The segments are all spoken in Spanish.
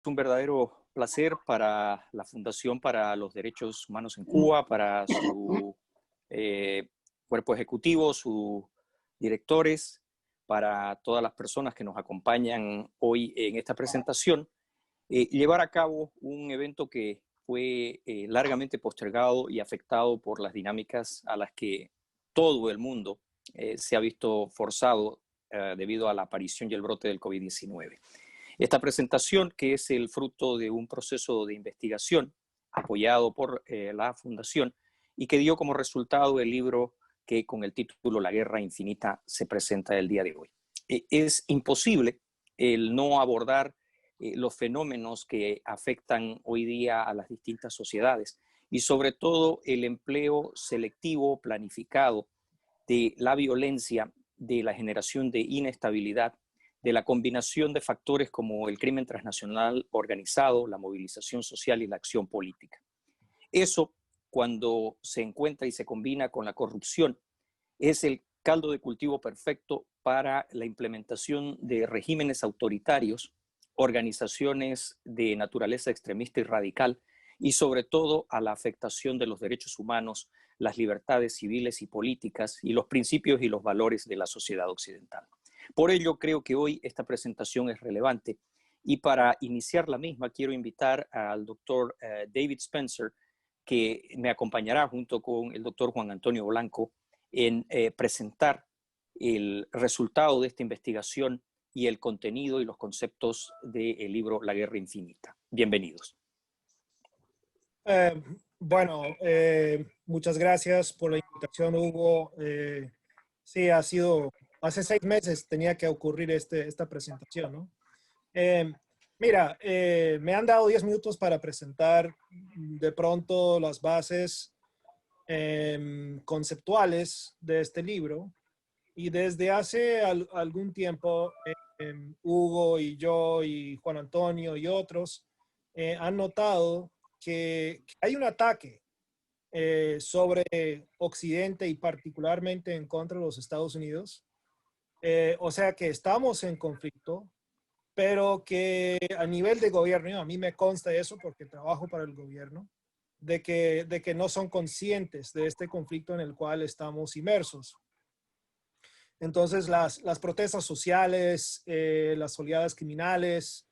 un verdadero placer para la Fundación para los Derechos Humanos en Cuba, para su cuerpo ejecutivo, sus directores, para todas las personas que nos acompañan hoy en esta presentación, llevar a cabo un evento que fue largamente postergado y afectado por las dinámicas a las que todo el mundo se ha visto forzado debido a la aparición y el brote del COVID-19. Esta presentación, que es el fruto de un proceso de investigación apoyado por la Fundación y que dio como resultado el libro que con el título La Guerra Infinita se presenta el día de hoy. Es imposible el no abordar los fenómenos que afectan hoy día a las distintas sociedades y sobre todo el empleo selectivo, planificado de la violencia, de la generación de inestabilidad, de la combinación de factores como el crimen transnacional organizado, la movilización social y la acción política. Eso, cuando se encuentra y se combina con la corrupción, es el caldo de cultivo perfecto para la implementación de regímenes autoritarios, organizaciones de naturaleza extremista y radical, y sobre todo a la afectación de los derechos humanos, las libertades civiles y políticas y los principios y los valores de la sociedad occidental. Por ello, creo que hoy esta presentación es relevante y para iniciar la misma quiero invitar al doctor David Spencer, que me acompañará junto con el doctor Juan Antonio Blanco en presentar el resultado de esta investigación y el contenido y los conceptos del libro La Guerra Infinita. Bienvenidos. Muchas gracias por la invitación, Hugo. Sí, ha sido, hace 6 meses tenía que ocurrir esta presentación, ¿no? Me han dado 10 minutos para presentar de pronto las bases conceptuales de este libro. Y desde hace algún tiempo, Hugo y yo y Juan Antonio y otros han notado que hay un ataque sobre Occidente y particularmente en contra de los Estados Unidos. O sea que estamos en conflicto, pero que a nivel de gobierno, a mí me consta eso porque trabajo para el gobierno, de que no son conscientes de este conflicto en el cual estamos inmersos. Entonces, las protestas sociales, las oleadas criminales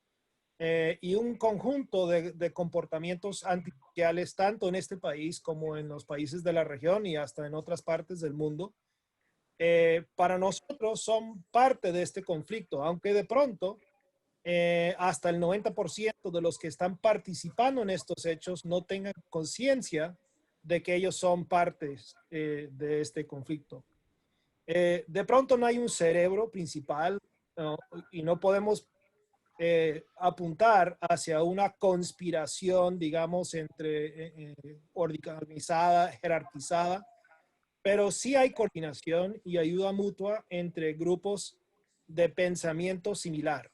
y un conjunto de comportamientos antisociales, tanto en este país como en los países de la región y hasta en otras partes del mundo, para nosotros son parte de este conflicto, aunque de pronto hasta el 90% de los que están participando en estos hechos no tengan conciencia de que ellos son partes de este conflicto. De pronto no hay un cerebro principal y no podemos apuntar hacia una conspiración, digamos, entre organizada, jerarquizada, pero sí hay coordinación y ayuda mutua entre grupos de pensamiento similar.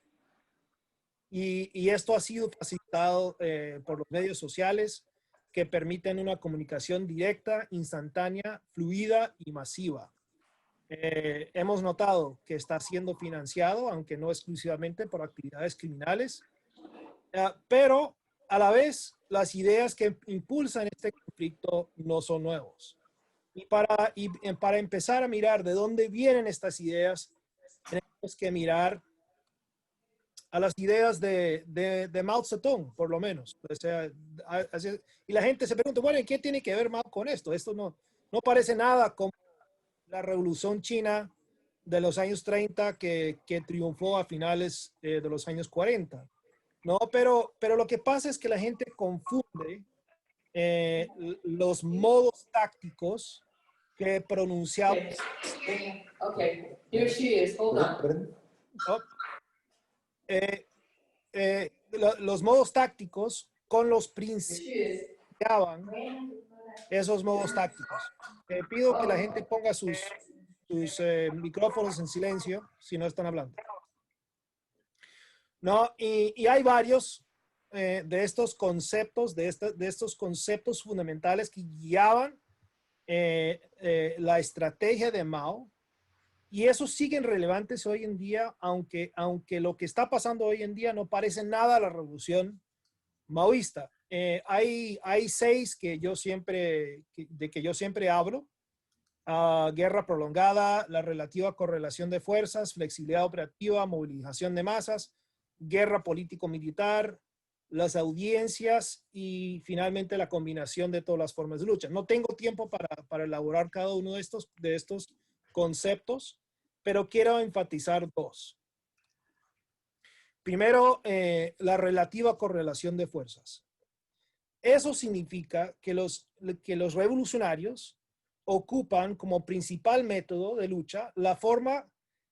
Y esto ha sido facilitado por los medios sociales que permiten una comunicación directa, instantánea, fluida y masiva. Hemos notado que está siendo financiado, aunque no exclusivamente por actividades criminales, pero a la vez las ideas que impulsan este conflicto no son nuevos. Y para empezar a mirar de dónde vienen estas ideas, tenemos que mirar a las ideas de Mao Zedong, por lo menos. O sea, y la gente se pregunta, bueno, ¿qué tiene que ver Mao con esto? Esto no parece nada como la Revolución China de los años 30 que triunfó a finales de los años 40. No, pero lo que pasa es que la gente confunde los modos tácticos que pronunciamos. Okay, here she is, hold on. Los modos tácticos con los principios esos modos tácticos. Pido que la gente ponga sus micrófonos en silencio si no están hablando. No, y hay varios de estos conceptos, de estos conceptos fundamentales que guiaban la estrategia de Mao Y esos siguen relevantes hoy en día, aunque lo que está pasando hoy en día no parece nada a la revolución maoísta. Hay 6 que yo siempre hablo. Guerra prolongada, la relativa correlación de fuerzas, flexibilidad operativa, movilización de masas, guerra político-militar, las audiencias y finalmente la combinación de todas las formas de lucha. No tengo tiempo para elaborar cada uno de estos conceptos, pero quiero enfatizar 2. Primero, la relativa correlación de fuerzas. Eso significa que los revolucionarios ocupan como principal método de lucha la forma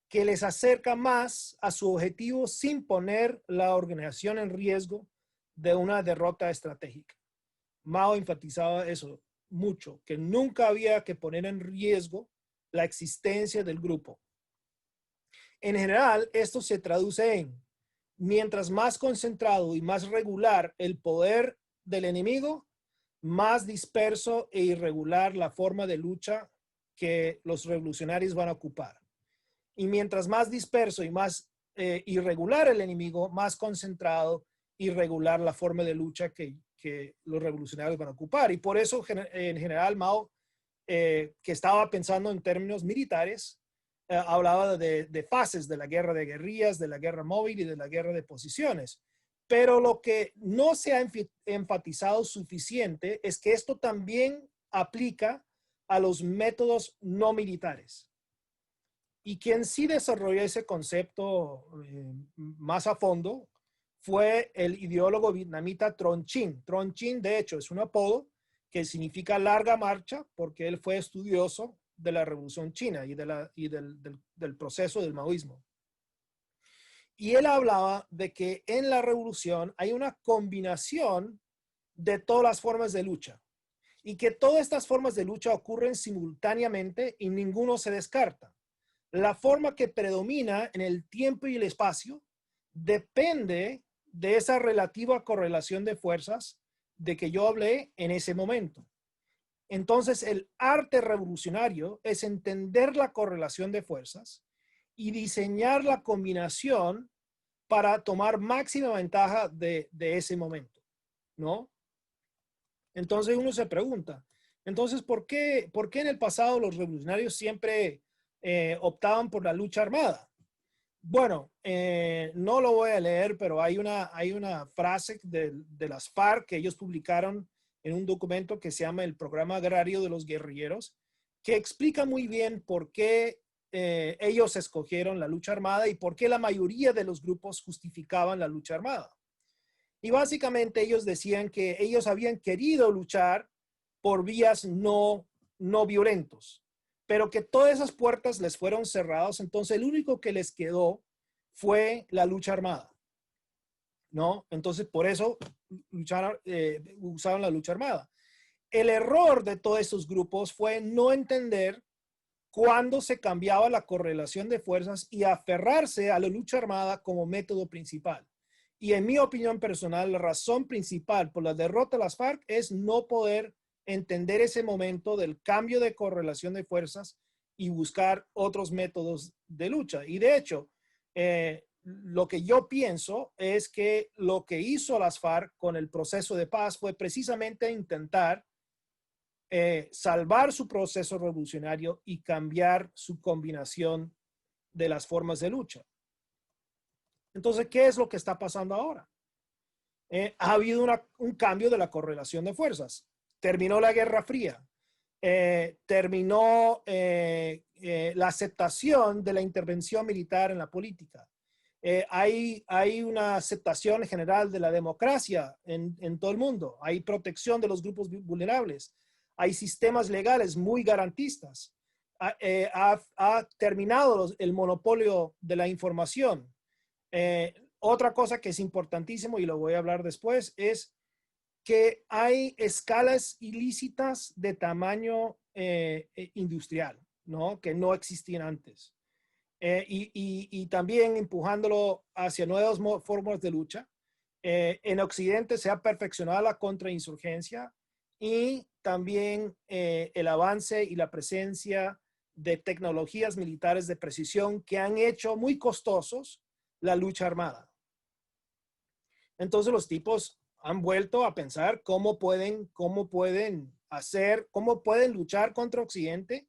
que les acerca más a su objetivo sin poner la organización en riesgo de una derrota estratégica. Mao enfatizaba eso mucho, que nunca había que poner en riesgo la existencia del grupo. En general, esto se traduce en, mientras más concentrado y más regular el poder del enemigo, más disperso e irregular la forma de lucha que los revolucionarios van a ocupar. Y mientras más disperso y más irregular el enemigo, más concentrado, irregular la forma de lucha que los revolucionarios van a ocupar. Y por eso, en general, Mao, que estaba pensando en términos militares, hablaba de fases de la guerra de guerrillas, de la guerra móvil y de la guerra de posiciones. Pero lo que no se ha enfatizado suficiente es que esto también aplica a los métodos no militares. Y quien sí desarrolló ese concepto más a fondo fue el ideólogo vietnamita Tron Chinh. Tron Chinh, de hecho, es un apodo que significa larga marcha porque él fue estudioso de la Revolución China y del proceso del maoísmo. Y él hablaba de que en la revolución hay una combinación de todas las formas de lucha y que todas estas formas de lucha ocurren simultáneamente y ninguno se descarta. La forma que predomina en el tiempo y el espacio depende de esa relativa correlación de fuerzas de que yo hablé en ese momento. Entonces, el arte revolucionario es entender la correlación de fuerzas y diseñar la combinación para tomar máxima ventaja de ese momento, ¿no? Entonces uno se pregunta, entonces, ¿por qué en el pasado los revolucionarios siempre optaban por la lucha armada? Bueno, no lo voy a leer, pero hay una frase de las FARC que ellos publicaron en un documento que se llama el Programa Agrario de los Guerrilleros, que explica muy bien por qué ellos escogieron la lucha armada y por qué la mayoría de los grupos justificaban la lucha armada. Y básicamente ellos decían que ellos habían querido luchar por vías no violentos, pero que todas esas puertas les fueron cerradas, entonces el único que les quedó fue la lucha armada, ¿no? Entonces por eso usaron la lucha armada. El error de todos esos grupos fue no entender cuándo se cambiaba la correlación de fuerzas y aferrarse a la lucha armada como método principal. Y en mi opinión personal, la razón principal por la derrota de las FARC es no poder entender ese momento del cambio de correlación de fuerzas y buscar otros métodos de lucha. Y de hecho, lo que yo pienso es que lo que hizo las FARC con el proceso de paz fue precisamente intentar salvar su proceso revolucionario y cambiar su combinación de las formas de lucha. Entonces, ¿qué es lo que está pasando ahora? Ha habido un cambio de la correlación de fuerzas. Terminó la Guerra Fría. Terminó la aceptación de la intervención militar en la política. Hay una aceptación general de la democracia en todo el mundo. Hay protección de los grupos vulnerables. Hay sistemas legales muy garantistas. Ha terminado el monopolio de la información. Otra cosa que es importantísimo y lo voy a hablar después es que hay escalas ilícitas de tamaño industrial, ¿no? Que no existían antes. Y también empujándolo hacia nuevas formas de lucha. En Occidente se ha perfeccionado la contrainsurgencia y también el avance y la presencia de tecnologías militares de precisión que han hecho muy costosos la lucha armada. Entonces los tipos han vuelto a pensar cómo pueden luchar contra Occidente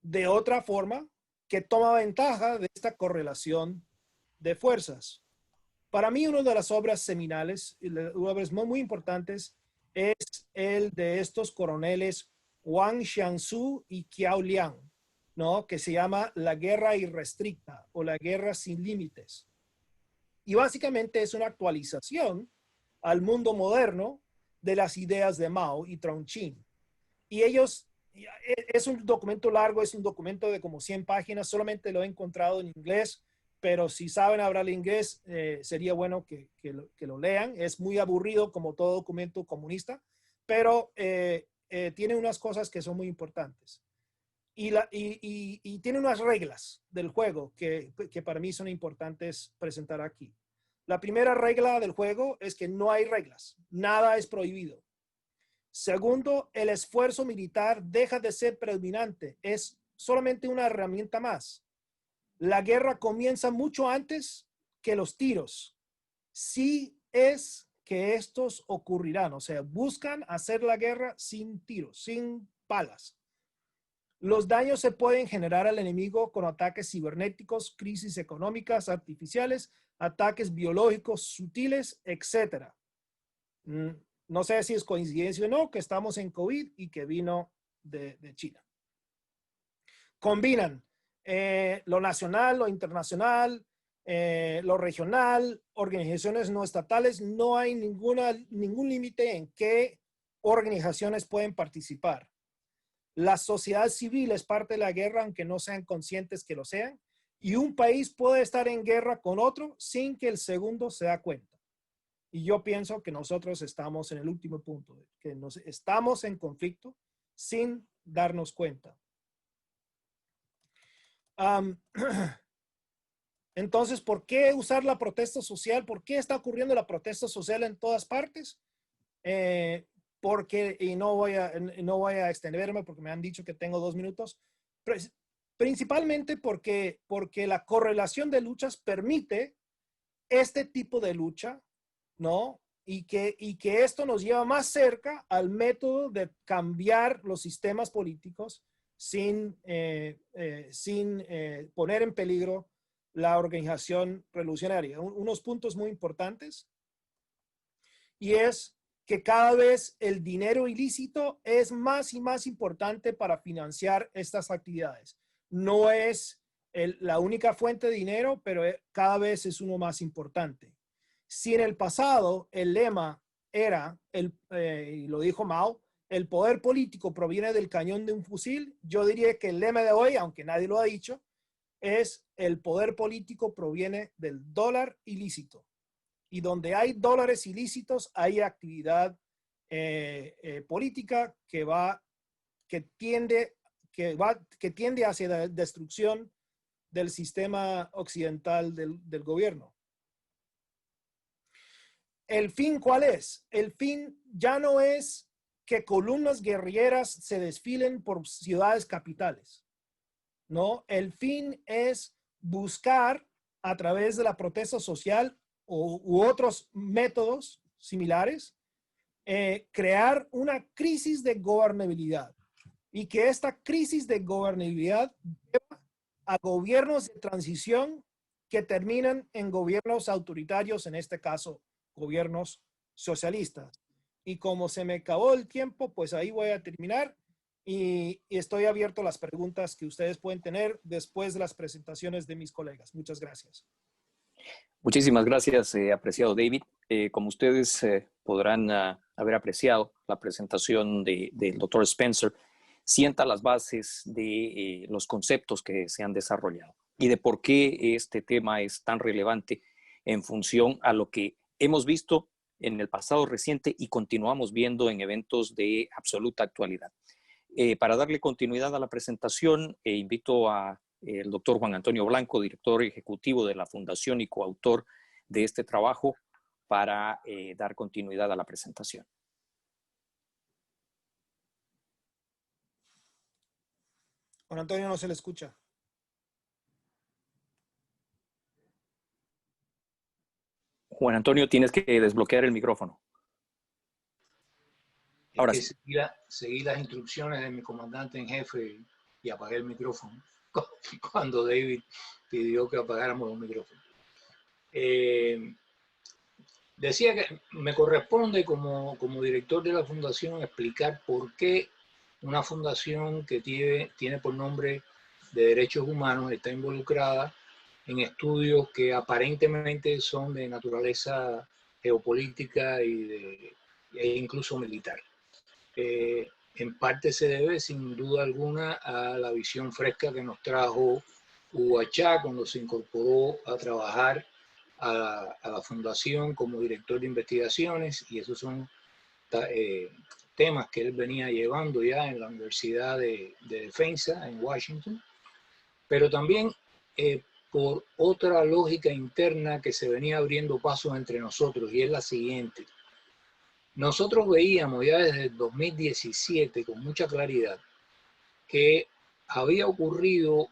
de otra forma que toma ventaja de esta correlación de fuerzas. Para mí, una de las obras seminales, obras muy importantes, es el de estos coroneles Wang Xiangsu y Qiao Liang, ¿no? Que se llama La Guerra Irrestricta o La Guerra Sin Límites. Y básicamente es una actualización al mundo moderno de las ideas de Mao y Trongqing. Y ellos, es un documento largo, es un documento de como 100 páginas, solamente lo he encontrado en inglés, pero si saben hablar inglés, sería bueno que lo lean. Es muy aburrido como todo documento comunista, pero tiene unas cosas que son muy importantes. Y tiene unas reglas del juego que para mí son importantes presentar aquí. La primera regla del juego es que no hay reglas, nada es prohibido. Segundo, el esfuerzo militar deja de ser predominante, es solamente una herramienta más. La guerra comienza mucho antes que los tiros. Sí es que estos ocurrirán, o sea, buscan hacer la guerra sin tiros, sin balas. Los daños se pueden generar al enemigo con ataques cibernéticos, crisis económicas, artificiales, ataques biológicos sutiles, etc. No sé si es coincidencia o no que estamos en COVID y que vino de China. Combinan lo nacional, lo internacional, lo regional, organizaciones no estatales. No hay ningún límite en qué organizaciones pueden participar. La sociedad civil es parte de la guerra, aunque no sean conscientes que lo sean. Y un país puede estar en guerra con otro sin que el segundo se da cuenta. Y yo pienso que nosotros estamos en el último punto, que estamos en conflicto sin darnos cuenta. Entonces, ¿por qué usar la protesta social? ¿Por qué está ocurriendo la protesta social en todas partes? Porque, y no voy a extenderme porque me han dicho que tengo 2 minutos, principalmente porque la correlación de luchas permite este tipo de lucha, ¿no? Y que esto nos lleva más cerca al método de cambiar los sistemas políticos sin poner en peligro la organización revolucionaria. Unos puntos muy importantes, y es que cada vez el dinero ilícito es más y más importante para financiar estas actividades. No es la única fuente de dinero, pero cada vez es uno más importante. Si en el pasado el lema era, y lo dijo Mao, el poder político proviene del cañón de un fusil, yo diría que el lema de hoy, aunque nadie lo ha dicho, es el poder político proviene del dólar ilícito. Y donde hay dólares ilícitos, hay actividad política que tiende hacia la destrucción del sistema occidental del gobierno. ¿El fin cuál es? El fin ya no es que columnas guerrilleras se desfilen por ciudades capitales, ¿no? El fin es buscar a través de la protesta social u otros métodos similares, crear una crisis de gobernabilidad y que esta crisis de gobernabilidad lleva a gobiernos de transición que terminan en gobiernos autoritarios, en este caso, gobiernos socialistas. Y como se me acabó el tiempo, pues ahí voy a terminar y estoy abierto a las preguntas que ustedes pueden tener después de las presentaciones de mis colegas. Muchas gracias. Muchísimas gracias, apreciado David. Como ustedes podrán haber apreciado, la presentación del doctor Spencer sienta las bases de los conceptos que se han desarrollado y de por qué este tema es tan relevante en función a lo que hemos visto en el pasado reciente y continuamos viendo en eventos de absoluta actualidad. Para darle continuidad a la presentación, invito a el doctor Juan Antonio Blanco, director ejecutivo de la Fundación y coautor de este trabajo, para dar continuidad a la presentación. Juan Antonio no se le escucha. Juan Antonio, tienes que desbloquear el micrófono. Ahora sí. Seguí las instrucciones de mi comandante en jefe y apagué el micrófono cuando David pidió que apagáramos los micrófonos. Decía que me corresponde como director de la fundación explicar por qué una fundación que tiene por nombre de derechos humanos está involucrada en estudios que aparentemente son de naturaleza geopolítica e incluso militar. En parte se debe, sin duda alguna, a la visión fresca que nos trajo Hugo Achá cuando se incorporó a trabajar a la fundación como director de investigaciones, y esos son temas que él venía llevando ya en la Universidad de Defensa en Washington, pero también por otra lógica interna que se venía abriendo pasos entre nosotros, y es la siguiente. Nosotros veíamos ya desde el 2017 con mucha claridad que había ocurrido,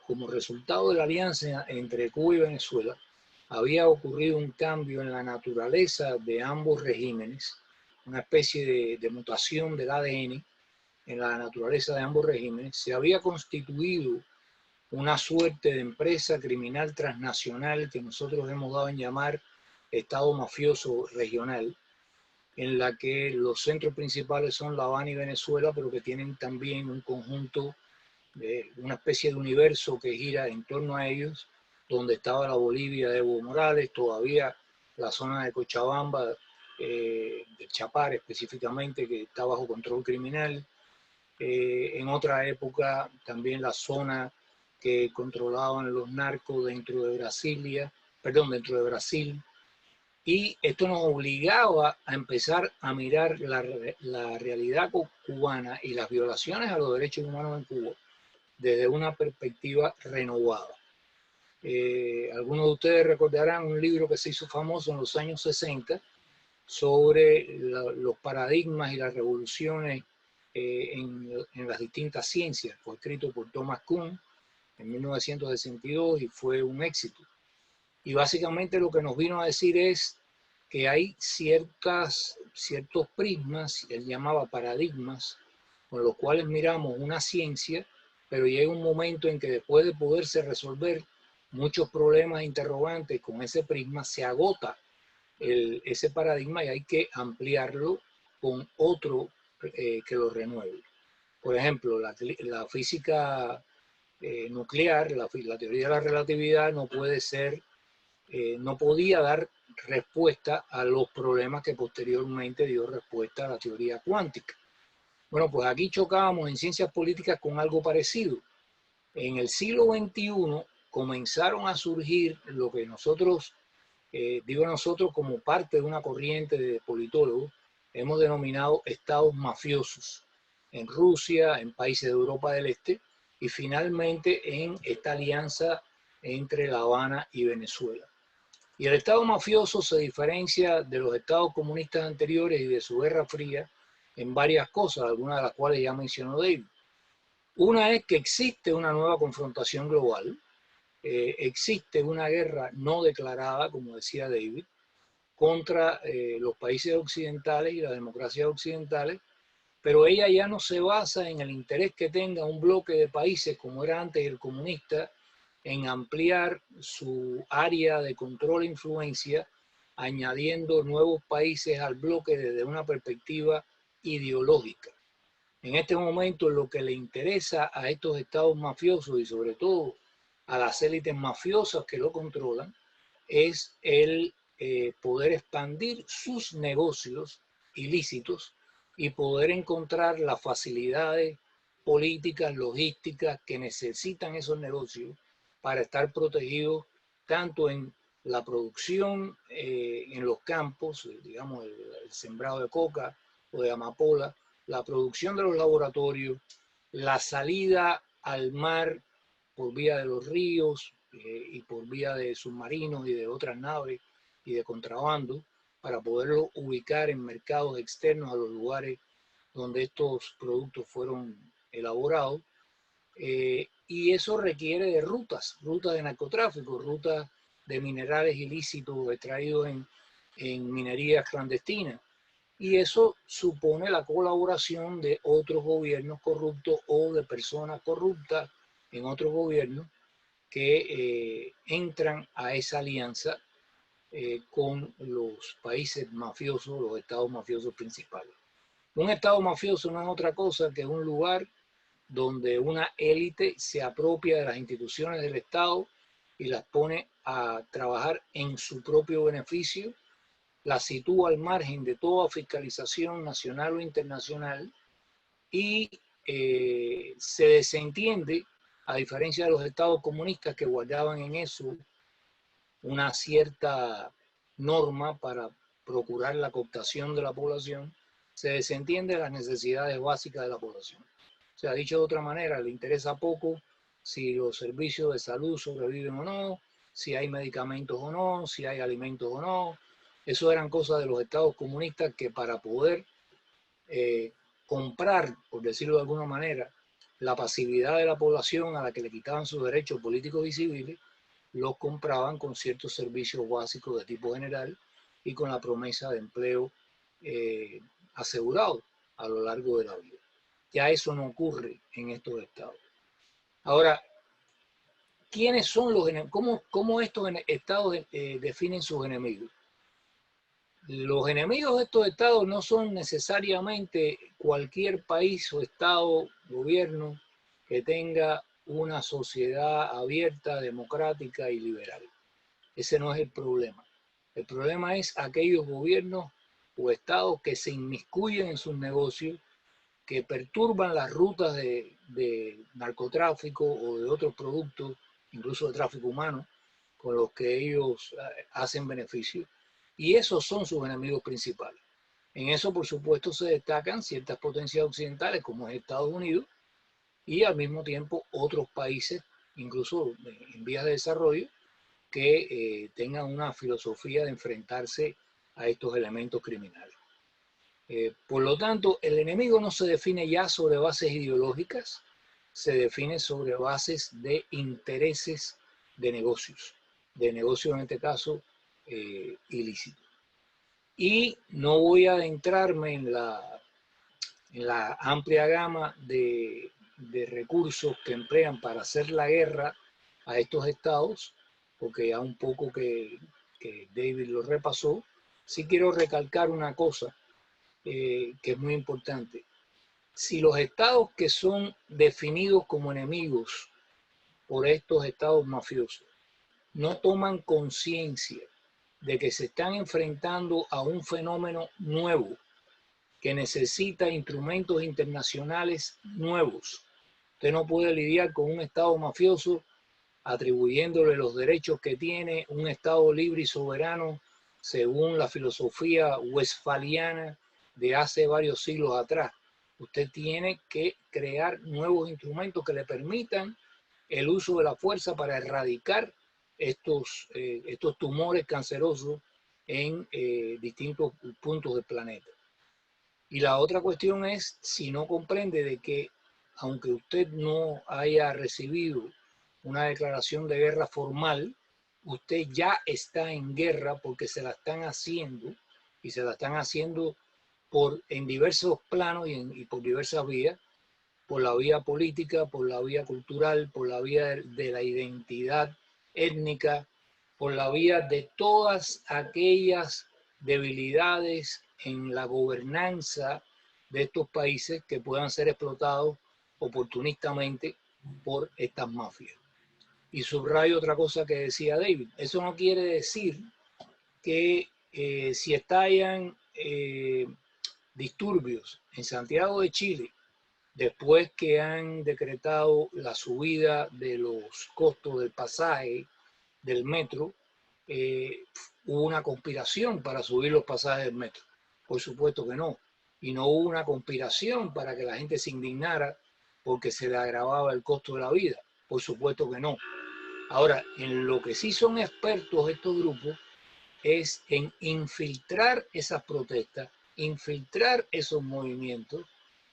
como resultado de la alianza entre Cuba y Venezuela, había ocurrido un cambio en la naturaleza de ambos regímenes, una especie de mutación del ADN en la naturaleza de ambos regímenes. Se había constituido una suerte de empresa criminal transnacional que nosotros hemos dado en llamar Estado mafioso regional, en la que los centros principales son La Habana y Venezuela, pero que tienen también un conjunto, una especie de universo que gira en torno a ellos, donde estaba la Bolivia de Evo Morales, todavía la zona de Cochabamba, de Chapar específicamente, que está bajo control criminal. En otra época también la zona que controlaban los narcos dentro de Brasil. Y esto nos obligaba a empezar a mirar la realidad cubana y las violaciones a los derechos humanos en Cuba desde una perspectiva renovada. Algunos de ustedes recordarán un libro que se hizo famoso en los años 60 sobre los paradigmas y las revoluciones en las distintas ciencias. Fue escrito por Thomas Kuhn en 1962 y fue un éxito. Y básicamente lo que nos vino a decir es que hay ciertos prismas, él llamaba paradigmas, con los cuales miramos una ciencia, pero llega un momento en que después de poderse resolver muchos problemas interrogantes con ese prisma, se agota ese paradigma y hay que ampliarlo con otro que lo renueve. Por ejemplo, la física nuclear, la teoría de la relatividad no puede ser, no podía dar respuesta a los problemas que posteriormente dio respuesta a la teoría cuántica. Bueno, pues aquí chocábamos en ciencias políticas con algo parecido. En el siglo XXI comenzaron a surgir lo que nosotros, digo nosotros como parte de una corriente de politólogos, hemos denominado estados mafiosos en Rusia, en países de Europa del Este y finalmente en esta alianza entre La Habana y Venezuela. Y el Estado mafioso se diferencia de los estados comunistas anteriores y de su Guerra Fría en varias cosas, algunas de las cuales ya mencionó David. Una es que existe una nueva confrontación global, existe una guerra no declarada, como decía David, contra los países occidentales y las democracias occidentales, pero ella ya no se basa en el interés que tenga un bloque de países como era antes el comunista en ampliar su área de control e influencia, añadiendo nuevos países al bloque desde una perspectiva ideológica. En este momento lo que le interesa a estos estados mafiosos y sobre todo a las élites mafiosas que lo controlan es el poder expandir sus negocios ilícitos y poder encontrar las facilidades políticas, logísticas que necesitan esos negocios para estar protegidos tanto en la producción en los campos, digamos el sembrado de coca o de amapola, la producción de los laboratorios, la salida al mar por vía de los ríos y por vía de submarinos y de otras naves y de contrabando para poderlos ubicar en mercados externos a los lugares donde estos productos fueron elaborados. y eso requiere de rutas de narcotráfico, rutas de minerales ilícitos extraídos en minerías clandestinas. Y eso supone la colaboración de otros gobiernos corruptos o de personas corruptas en otros gobiernos que entran a esa alianza con los países mafiosos, los estados mafiosos principales. Un estado mafioso no es otra cosa que un lugar donde una élite se apropia de las instituciones del Estado y las pone a trabajar en su propio beneficio, las sitúa al margen de toda fiscalización nacional o internacional y se desentiende, a diferencia de los estados comunistas que guardaban en eso una cierta norma para procurar la cooptación de la población, se desentiende de las necesidades básicas de la población. O sea, dicho de otra manera, le interesa poco si los servicios de salud sobreviven o no, si hay medicamentos o no, si hay alimentos o no. Eso eran cosas de los estados comunistas que para poder comprar, por decirlo de alguna manera, la pasividad de la población a la que le quitaban sus derechos políticos y civiles, los compraban con ciertos servicios básicos de tipo general y con la promesa de empleo asegurado a lo largo de la vida. Ya eso no ocurre en estos estados. Ahora, ¿quiénes son los enemigos? ¿Cómo estos estados definen sus enemigos? Los enemigos de estos estados no son necesariamente cualquier país o estado, gobierno que tenga una sociedad abierta, democrática y liberal. Ese no es el problema. El problema es aquellos gobiernos o estados que se inmiscuyen en sus negocios, que perturban las rutas de narcotráfico o de otros productos, incluso de tráfico humano, con los que ellos hacen beneficio. Y esos son sus enemigos principales. En eso, por supuesto, se destacan ciertas potencias occidentales, como es Estados Unidos, y al mismo tiempo otros países, incluso en vías de desarrollo, que tengan una filosofía de enfrentarse a estos elementos criminales. Por lo tanto, el enemigo no se define ya sobre bases ideológicas, se define sobre bases de intereses de negocios en este caso ilícitos. Y no voy a adentrarme en la amplia gama de recursos que emplean para hacer la guerra a estos estados, porque ya un poco que David lo repasó. Sí quiero recalcar una cosa que es muy importante. Si los estados que son definidos como enemigos por estos estados mafiosos no toman conciencia de que se están enfrentando a un fenómeno nuevo que necesita instrumentos internacionales nuevos. Usted no puede lidiar con un estado mafioso atribuyéndole los derechos que tiene un estado libre y soberano según la filosofía westfaliana de hace varios siglos atrás. Usted tiene que crear nuevos instrumentos que le permitan el uso de la fuerza para erradicar estos tumores cancerosos en distintos puntos del planeta. Y la otra cuestión es, si no comprende de que, aunque usted no haya recibido una declaración de guerra formal, usted ya está en guerra porque se la están haciendo, y se la están haciendo en diversos planos y por diversas vías, por la vía política, por la vía cultural, por la vía de la identidad étnica, por la vía de todas aquellas debilidades en la gobernanza de estos países que puedan ser explotados oportunistamente por estas mafias. Y subrayo otra cosa que decía David. Eso no quiere decir que si estallan disturbios en Santiago de Chile, después que han decretado la subida de los costos del pasaje del metro, hubo una conspiración para subir los pasajes del metro. Por supuesto que no. Y no hubo una conspiración para que la gente se indignara porque se le agravaba el costo de la vida. Por supuesto que no. Ahora, en lo que sí son expertos estos grupos es en infiltrar esas protestas, infiltrar esos movimientos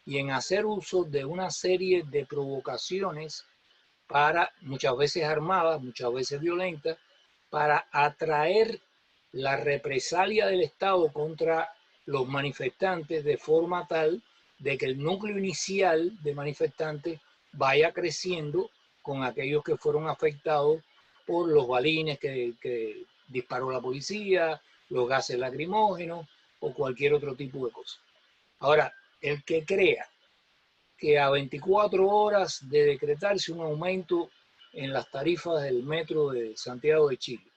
y en hacer uso de una serie de provocaciones para, muchas veces armadas, muchas veces violentas, para atraer la represalia del Estado contra los manifestantes de forma tal de que el núcleo inicial de manifestantes vaya creciendo con aquellos que fueron afectados por los balines que disparó la policía, los gases lacrimógenos o cualquier otro tipo de cosa. Ahora, el que crea que a 24 horas de decretarse un aumento en las tarifas del metro de Santiago de Chile,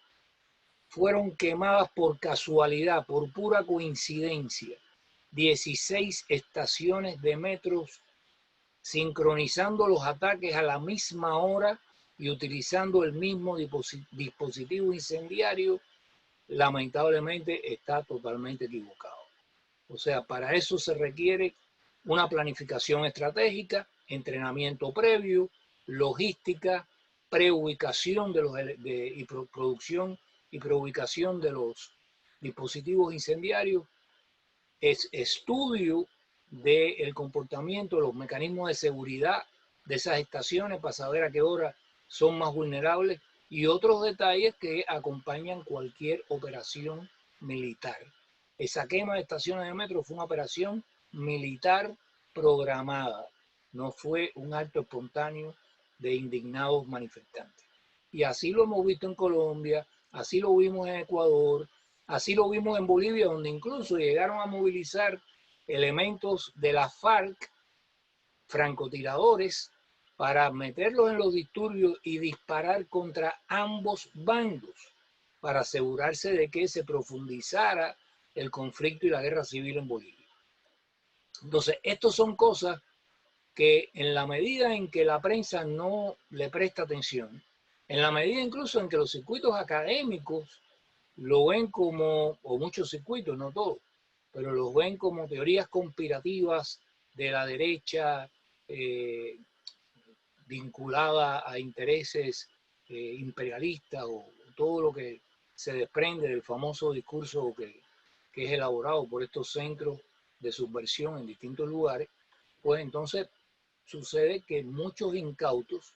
fueron quemadas por casualidad, por pura coincidencia, 16 estaciones de metros, sincronizando los ataques a la misma hora y utilizando el mismo dispositivo incendiario, lamentablemente está totalmente equivocado. O sea, para eso se requiere una planificación estratégica, entrenamiento previo, logística, preubicación y producción y preubicación de los dispositivos incendiarios, estudio del comportamiento, los mecanismos de seguridad de esas estaciones para saber a qué hora son más vulnerables y otros detalles que acompañan cualquier operación militar. Esa quema de estaciones de metro fue una operación militar programada, no fue un acto espontáneo de indignados manifestantes. Y así lo hemos visto en Colombia, así lo vimos en Ecuador, así lo vimos en Bolivia, donde incluso llegaron a movilizar elementos de la FARC, francotiradores, para meterlos en los disturbios y disparar contra ambos bandos, para asegurarse de que se profundizara el conflicto y la guerra civil en Bolivia. Entonces, estas son cosas que en la medida en que la prensa no le presta atención, en la medida incluso en que los circuitos académicos lo ven como, o muchos circuitos, no todos, pero los ven como teorías conspirativas de la derecha vinculada a intereses imperialistas o todo lo que se desprende del famoso discurso que es elaborado por estos centros de subversión en distintos lugares, pues entonces sucede que muchos incautos,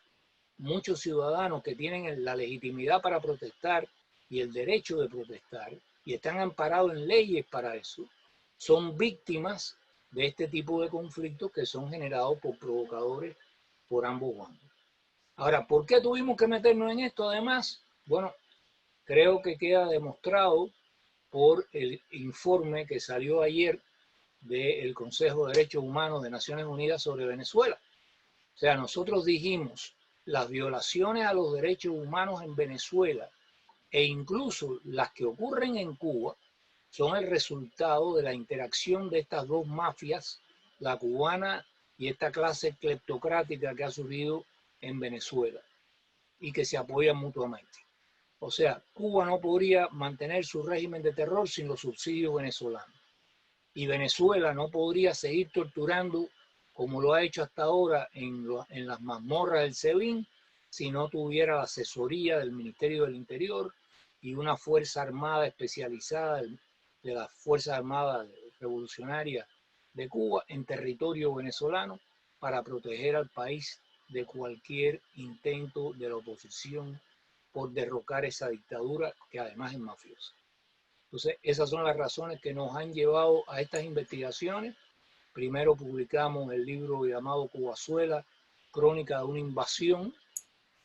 muchos ciudadanos que tienen la legitimidad para protestar y el derecho de protestar, y están amparados en leyes para eso, son víctimas de este tipo de conflictos que son generados por provocadores por ambos bandos. Ahora, ¿por qué tuvimos que meternos en esto además? Bueno, creo que queda demostrado por el informe que salió ayer del Consejo de Derechos Humanos de Naciones Unidas sobre Venezuela. O sea, nosotros dijimos, las violaciones a los derechos humanos en Venezuela e incluso las que ocurren en Cuba son el resultado de la interacción de estas dos mafias, la cubana y esta clase cleptocrática que ha surgido en Venezuela y que se apoyan mutuamente. O sea, Cuba no podría mantener su régimen de terror sin los subsidios venezolanos. Y Venezuela no podría seguir torturando como lo ha hecho hasta ahora en las mazmorras del SEBIN si no tuviera la asesoría del Ministerio del Interior y una fuerza armada especializada de las Fuerzas Armadas Revolucionarias de Cuba en territorio venezolano para proteger al país de cualquier intento de la oposición por derrocar esa dictadura que además es mafiosa. Entonces, esas son las razones que nos han llevado a estas investigaciones. Primero publicamos el libro llamado Cubazuela, Crónica de una invasión,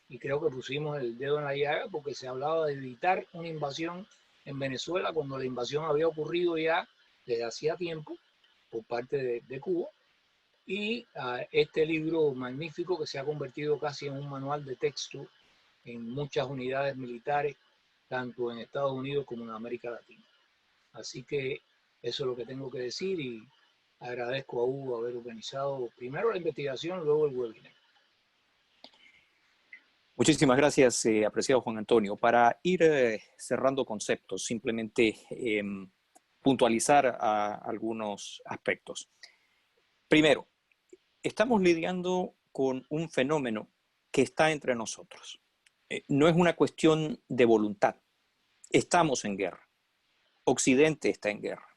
y creo que pusimos el dedo en la llaga porque se hablaba de evitar una invasión en Venezuela cuando la invasión había ocurrido ya desde hacía tiempo por parte de Cuba. Y este libro magnífico que se ha convertido casi en un manual de texto en muchas unidades militares, tanto en Estados Unidos como en América Latina. Así que eso es lo que tengo que decir y agradezco a Hugo haber organizado primero la investigación, luego el webinar. Muchísimas gracias, apreciado Juan Antonio. Para ir cerrando conceptos, simplemente puntualizar algunos aspectos. Primero, estamos lidiando con un fenómeno que está entre nosotros. No es una cuestión de voluntad. Estamos en guerra. Occidente está en guerra.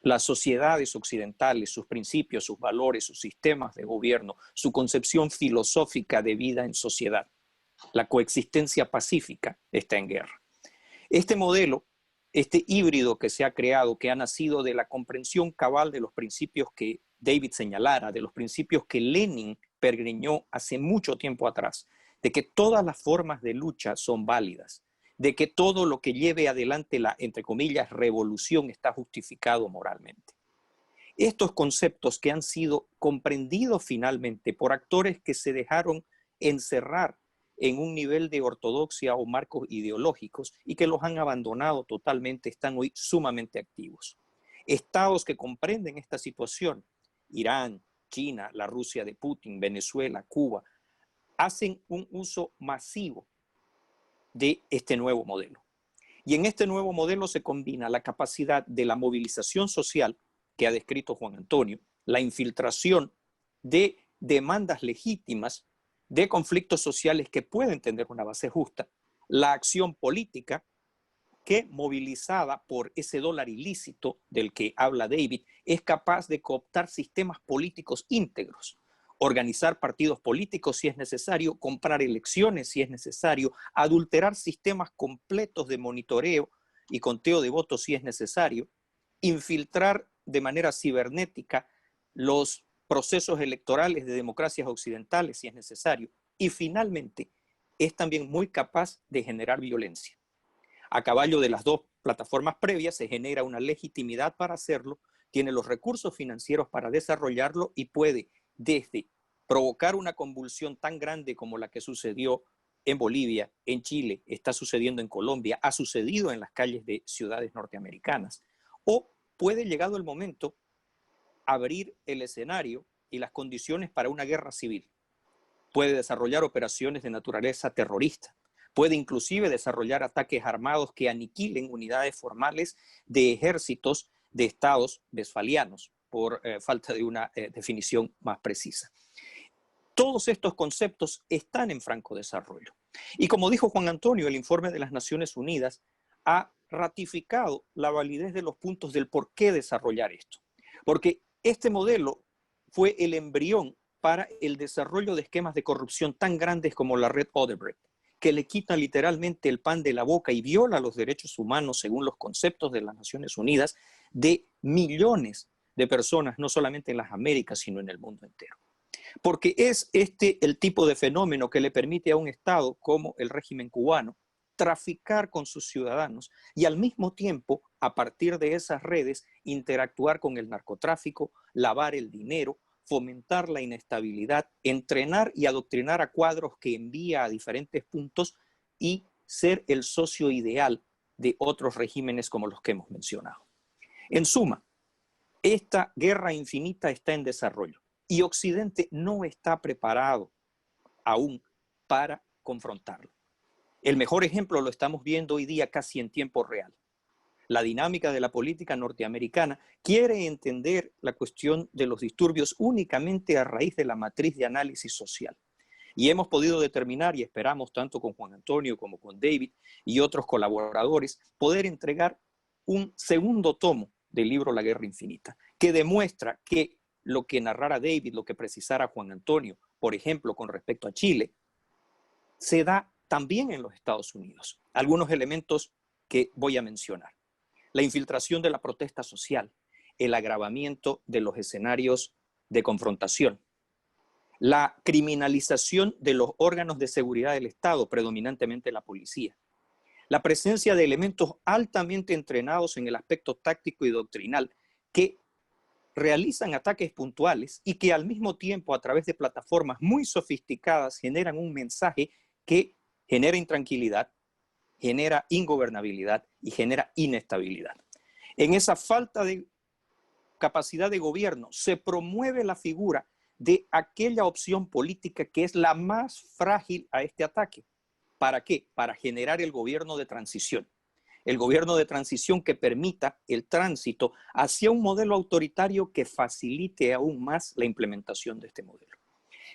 las sociedades occidentales, sus principios, sus valores, sus sistemas de gobierno, su concepción filosófica de vida en sociedad. La coexistencia pacífica está en guerra. Este modelo, este híbrido que se ha creado, que ha nacido de la comprensión cabal de los principios que David señalara, de los principios que Lenin pergriñó hace mucho tiempo atrás, de que todas las formas de lucha son válidas, de que todo lo que lleve adelante la, entre comillas, revolución está justificado moralmente. Estos conceptos que han sido comprendidos finalmente por actores que se dejaron encerrar en un nivel de ortodoxia o marcos ideológicos y que los han abandonado totalmente, están hoy sumamente activos. Estados que comprenden esta situación, Irán, China, la Rusia de Putin, Venezuela, Cuba, hacen un uso masivo de este nuevo modelo. Y en este nuevo modelo se combina la capacidad de la movilización social que ha descrito Juan Antonio, la infiltración de demandas legítimas de conflictos sociales que pueden tener una base justa, la acción política que, movilizada por ese dólar ilícito del que habla David, es capaz de cooptar sistemas políticos íntegros, organizar partidos políticos si es necesario, comprar elecciones si es necesario, adulterar sistemas completos de monitoreo y conteo de votos si es necesario, infiltrar de manera cibernética los procesos electorales de democracias occidentales si es necesario, y finalmente es también muy capaz de generar violencia. A caballo de las dos plataformas previas se genera una legitimidad para hacerlo, tiene los recursos financieros para desarrollarlo y puede desde provocar una convulsión tan grande como la que sucedió en Bolivia, en Chile, está sucediendo en Colombia, ha sucedido en las calles de ciudades norteamericanas, o puede, llegado el momento, abrir el escenario y las condiciones para una guerra civil. Puede desarrollar operaciones de naturaleza terrorista, puede inclusive desarrollar ataques armados que aniquilen unidades formales de ejércitos de estados westfalianos, por falta de una definición más precisa. Todos estos conceptos están en franco desarrollo. Y como dijo Juan Antonio, el informe de las Naciones Unidas ha ratificado la validez de los puntos del por qué desarrollar esto. Porque este modelo fue el embrión para el desarrollo de esquemas de corrupción tan grandes como la red Odebrecht, que le quita literalmente el pan de la boca y viola los derechos humanos, según los conceptos de las Naciones Unidas, de millones de personas, no solamente en las Américas, sino en el mundo entero. Porque es este el tipo de fenómeno que le permite a un Estado como el régimen cubano traficar con sus ciudadanos y al mismo tiempo, a partir de esas redes, interactuar con el narcotráfico, lavar el dinero, fomentar la inestabilidad, entrenar y adoctrinar a cuadros que envía a diferentes puntos y ser el socio ideal de otros regímenes como los que hemos mencionado. En suma, esta guerra infinita está en desarrollo y Occidente no está preparado aún para confrontarlo. El mejor ejemplo lo estamos viendo hoy día casi en tiempo real. La dinámica de la política norteamericana quiere entender la cuestión de los disturbios únicamente a raíz de la matriz de análisis social. Y hemos podido determinar, y esperamos tanto con Juan Antonio como con David y otros colaboradores, poder entregar un segundo tomo del libro La Guerra Infinita, que demuestra que lo que narrara David, lo que precisara Juan Antonio, por ejemplo, con respecto a Chile, se da también en los Estados Unidos. Algunos elementos que voy a mencionar. La infiltración de la protesta social, el agravamiento de los escenarios de confrontación, la criminalización de los órganos de seguridad del Estado, predominantemente la policía, la presencia de elementos altamente entrenados en el aspecto táctico y doctrinal que realizan ataques puntuales y que al mismo tiempo a través de plataformas muy sofisticadas generan un mensaje que genera intranquilidad, genera ingobernabilidad y genera inestabilidad. En esa falta de capacidad de gobierno se promueve la figura de aquella opción política que es la más frágil a este ataque. ¿Para qué? Para generar el gobierno de transición. El gobierno de transición que permita el tránsito hacia un modelo autoritario que facilite aún más la implementación de este modelo.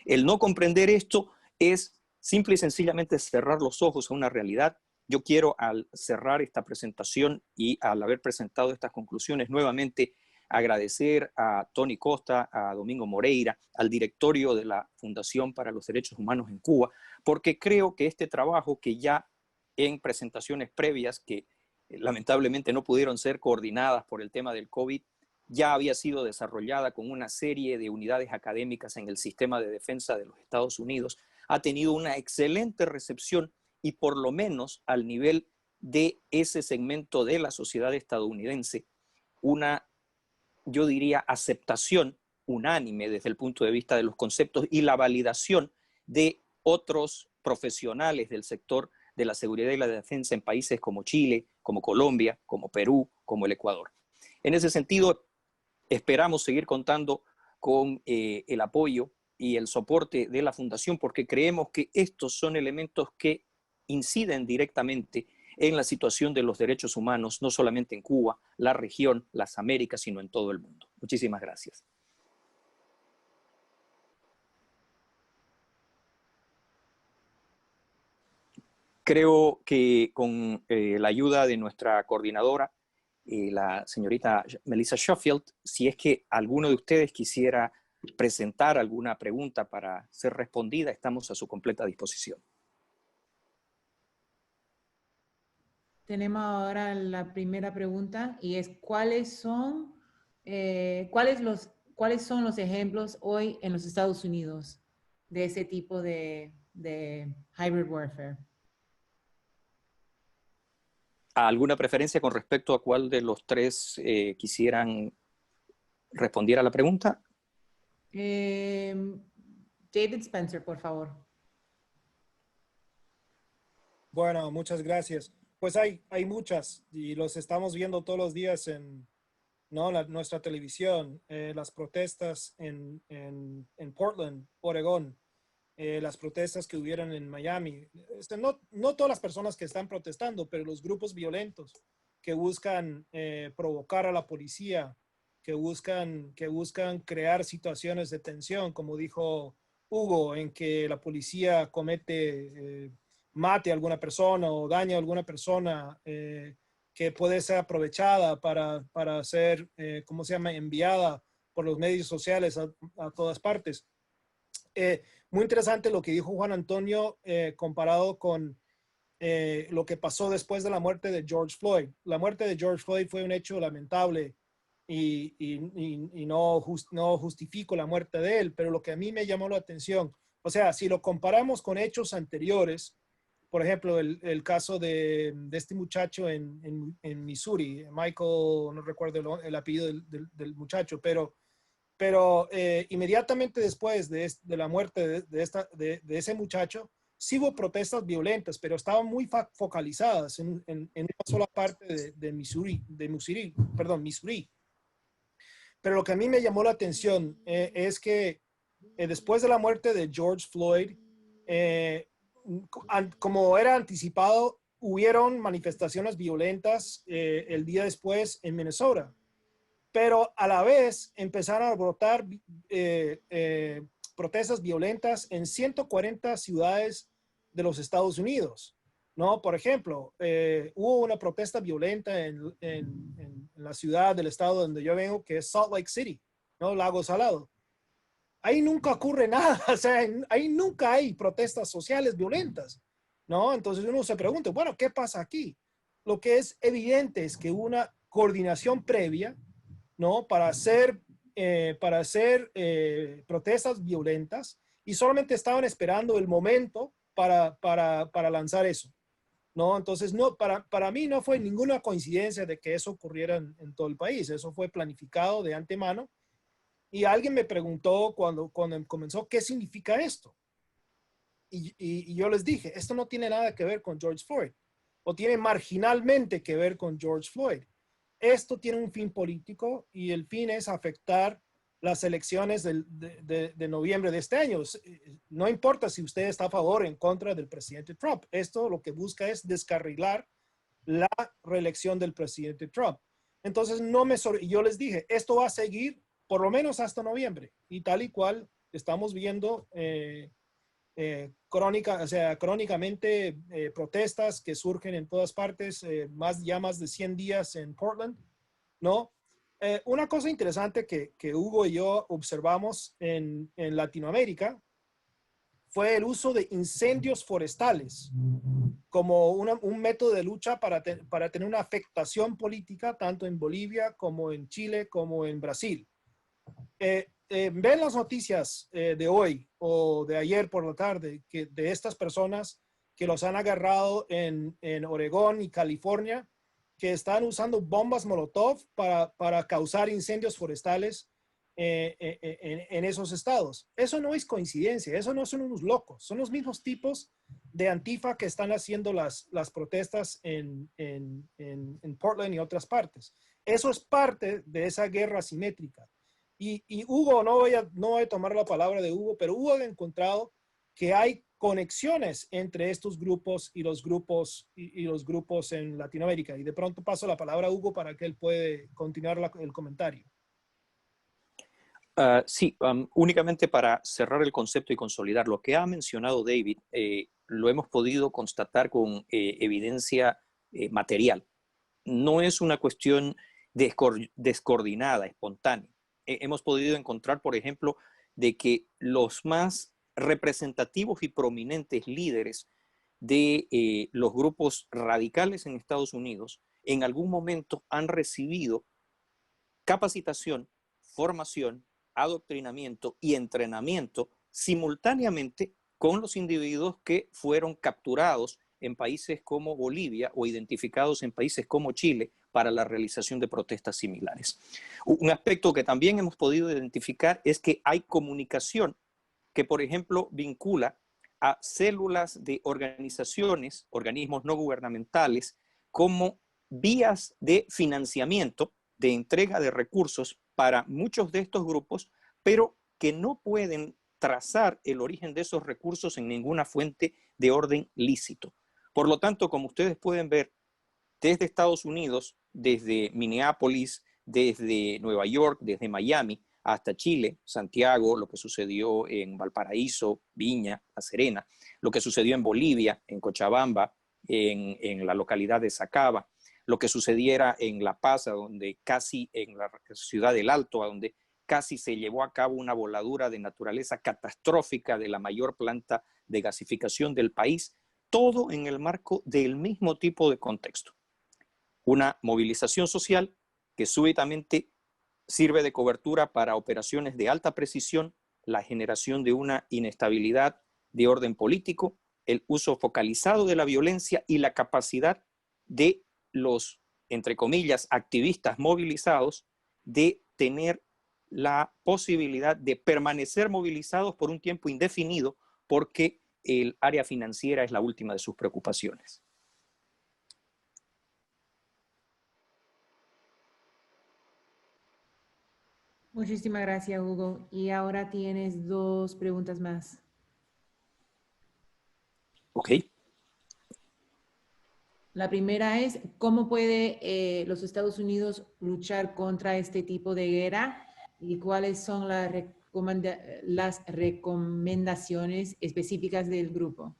El no comprender esto es simple y sencillamente cerrar los ojos a una realidad. Yo quiero, al cerrar esta presentación y al haber presentado estas conclusiones, nuevamente agradecer a Tony Costa, a Domingo Moreira, al directorio de la Fundación para los Derechos Humanos en Cuba, porque creo que este trabajo que ya en presentaciones previas, que lamentablemente no pudieron ser coordinadas por el tema del COVID, ya había sido desarrollada con una serie de unidades académicas en el sistema de defensa de los Estados Unidos, ha tenido una excelente recepción y por lo menos al nivel de ese segmento de la sociedad estadounidense, una, yo diría, aceptación unánime desde el punto de vista de los conceptos y la validación de otros profesionales del sector de la seguridad y la defensa en países como Chile, como Colombia, como Perú, como el Ecuador. En ese sentido, esperamos seguir contando con el apoyo y el soporte de la Fundación porque creemos que estos son elementos que inciden directamente en la situación de los derechos humanos, no solamente en Cuba, la región, las Américas, sino en todo el mundo. Muchísimas gracias. Creo que con la ayuda de nuestra coordinadora, la señorita Melissa Schofield, si es que alguno de ustedes quisiera presentar alguna pregunta para ser respondida, estamos a su completa disposición. Tenemos ahora la primera pregunta y es ¿cuáles son los ejemplos hoy en los Estados Unidos de ese tipo de hybrid warfare? ¿Alguna preferencia con respecto a cuál de los tres quisieran responder a la pregunta? David Spencer, por favor. Bueno, muchas gracias. Pues hay muchas y los estamos viendo todos los días en nuestra televisión, las protestas en Portland, Oregón, las protestas que hubieron en Miami. No todas las personas que están protestando, pero los grupos violentos que buscan provocar a la policía, que buscan crear situaciones de tensión, como dijo Hugo, en que la policía mate a alguna persona o dañe a alguna persona que puede ser aprovechada para ser, ¿cómo se llama?, enviada por los medios sociales a todas partes. Muy interesante lo que dijo Juan Antonio comparado con lo que pasó después de la muerte de George Floyd. La muerte de George Floyd fue un hecho lamentable y no justifico la muerte de él, pero lo que a mí me llamó la atención, o sea, si lo comparamos con hechos anteriores, por ejemplo, el caso de este muchacho en Missouri, Michael, no recuerdo el apellido del muchacho, pero inmediatamente después de la muerte de ese muchacho, sí hubo protestas violentas, pero estaban muy focalizadas en una sola parte de Missouri. Pero lo que a mí me llamó la atención es que después de la muerte de George Floyd, como era anticipado, hubieron manifestaciones violentas el día después en Minnesota. Pero a la vez empezaron a brotar protestas violentas en 140 ciudades de los Estados Unidos, ¿no? Por ejemplo, hubo una protesta violenta en la ciudad del estado donde yo vengo, que es Salt Lake City, ¿no? Lago Salado. Ahí nunca ocurre nada, o sea, ahí nunca hay protestas sociales violentas, ¿no? Entonces uno se pregunta, bueno, ¿qué pasa aquí? Lo que es evidente es que hubo una coordinación previa, ¿no? Para hacer protestas violentas y solamente estaban esperando el momento para lanzar eso, ¿no? Entonces, no, para mí no fue ninguna coincidencia de que eso ocurriera en todo el país. Eso fue planificado de antemano. Y alguien me preguntó cuando comenzó, ¿qué significa esto? Y yo les dije, esto no tiene nada que ver con George Floyd, o tiene marginalmente que ver con George Floyd. Esto tiene un fin político y el fin es afectar las elecciones de noviembre de este año. No importa si usted está a favor o en contra del presidente Trump. Esto lo que busca es descarrilar la reelección del presidente Trump. Entonces, yo les dije, esto va a seguir por lo menos hasta noviembre. Y tal y cual estamos viendo crónicamente protestas que surgen en todas partes, más de 100 días en Portland, ¿no? Una cosa interesante que Hugo y yo observamos en Latinoamérica fue el uso de incendios forestales como un método de lucha para tener una afectación política tanto en Bolivia como en Chile como en Brasil. Ven las noticias de hoy o de ayer por la tarde de estas personas que los han agarrado en Oregón y California, que están usando bombas Molotov para causar incendios forestales en esos estados. Eso no es coincidencia, eso no son unos locos, son los mismos tipos de Antifa que están haciendo las protestas en Portland y otras partes. Eso es parte de esa guerra asimétrica. Y Hugo, no voy a tomar la palabra de Hugo, pero Hugo ha encontrado que hay conexiones entre estos grupos y los grupos en Latinoamérica. Y de pronto paso la palabra a Hugo para que él pueda continuar el comentario. Sí, únicamente para cerrar el concepto y consolidar lo que ha mencionado David, lo hemos podido constatar con evidencia material. No es una cuestión descoordinada, espontánea. Hemos podido encontrar, por ejemplo, de que los más representativos y prominentes líderes de los grupos radicales en Estados Unidos en algún momento han recibido capacitación, formación, adoctrinamiento y entrenamiento simultáneamente con los individuos que fueron capturados en países como Bolivia o identificados en países como Chile para la realización de protestas similares. Un aspecto que también hemos podido identificar es que hay comunicación que, por ejemplo, vincula a células de organizaciones, organismos no gubernamentales, como vías de financiamiento, de entrega de recursos para muchos de estos grupos, pero que no pueden trazar el origen de esos recursos en ninguna fuente de orden lícito. Por lo tanto, como ustedes pueden ver, desde Estados Unidos, desde Minneapolis, desde Nueva York, desde Miami, hasta Chile, Santiago, lo que sucedió en Valparaíso, Viña, La Serena, lo que sucedió en Bolivia, en Cochabamba, en la localidad de Sacaba, lo que sucediera en La Paz, donde casi en la ciudad del Alto, donde casi se llevó a cabo una voladura de naturaleza catastrófica de la mayor planta de gasificación del país, todo en el marco del mismo tipo de contexto. Una movilización social que súbitamente sirve de cobertura para operaciones de alta precisión, la generación de una inestabilidad de orden político, el uso focalizado de la violencia y la capacidad de los, entre comillas, activistas movilizados de tener la posibilidad de permanecer movilizados por un tiempo indefinido porque el área financiera es la última de sus preocupaciones. Muchísimas gracias, Hugo. Y ahora tienes dos preguntas más. Ok. La primera es, ¿cómo puede los Estados Unidos luchar contra este tipo de guerra? ¿Y cuáles son las recomendaciones específicas del grupo?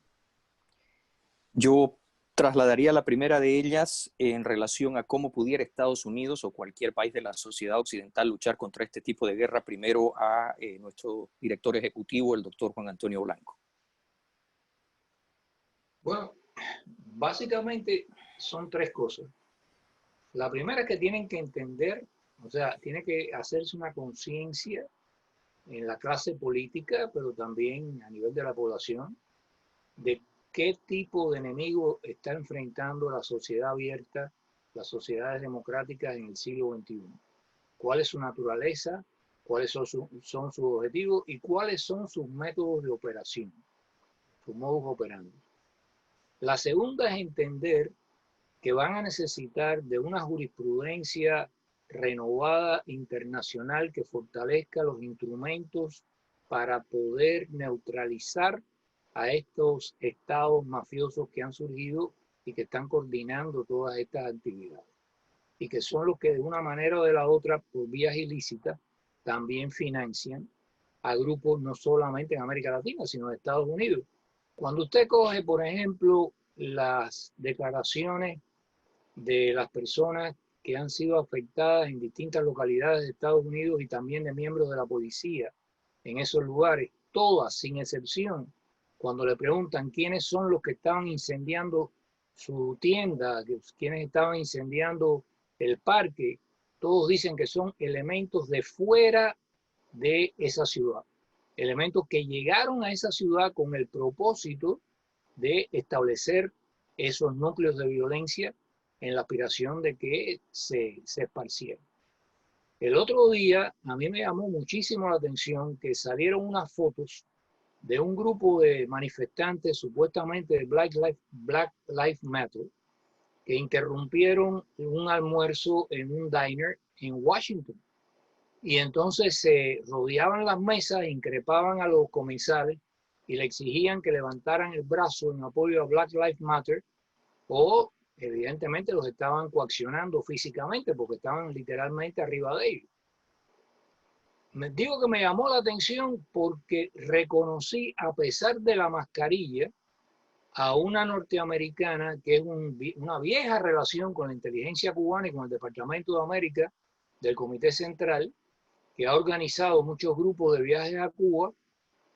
Yo trasladaría la primera de ellas en relación a cómo pudiera Estados Unidos o cualquier país de la sociedad occidental luchar contra este tipo de guerra, primero a nuestro director ejecutivo, el doctor Juan Antonio Blanco. Bueno, básicamente son tres cosas. La primera es que tienen que entender, o sea, tiene que hacerse una conciencia en la clase política, pero también a nivel de la población, de qué tipo de enemigo está enfrentando la sociedad abierta, las sociedades democráticas en el siglo XXI. ¿Cuál es su naturaleza? ¿Cuáles son sus objetivos? ¿Y cuáles son sus métodos de operación? Sus modus operandi. La segunda es entender que van a necesitar de una jurisprudencia renovada internacional que fortalezca los instrumentos para poder neutralizar a estos estados mafiosos que han surgido y que están coordinando todas estas actividades y que son los que de una manera o de la otra, por vías ilícitas, también financian a grupos no solamente en América Latina, sino en Estados Unidos. Cuando usted coge, por ejemplo, las declaraciones de las personas que han sido afectadas en distintas localidades de Estados Unidos y también de miembros de la policía en esos lugares, todas sin excepción, cuando le preguntan quiénes son los que estaban incendiando su tienda, quiénes estaban incendiando el parque, todos dicen que son elementos de fuera de esa ciudad, elementos que llegaron a esa ciudad con el propósito de establecer esos núcleos de violencia en la aspiración de que se esparcieran. El otro día a mí me llamó muchísimo la atención que salieron unas fotos de un grupo de manifestantes supuestamente de Black Lives Matter que interrumpieron un almuerzo en un diner en Washington. Y entonces se rodeaban las mesas, increpaban a los comensales y le exigían que levantaran el brazo en apoyo a Black Lives Matter, o evidentemente los estaban coaccionando físicamente porque estaban literalmente arriba de ellos. Digo que me llamó la atención porque reconocí, a pesar de la mascarilla, a una norteamericana que es una vieja relación con la inteligencia cubana y con el Departamento de América del Comité Central, que ha organizado muchos grupos de viajes a Cuba,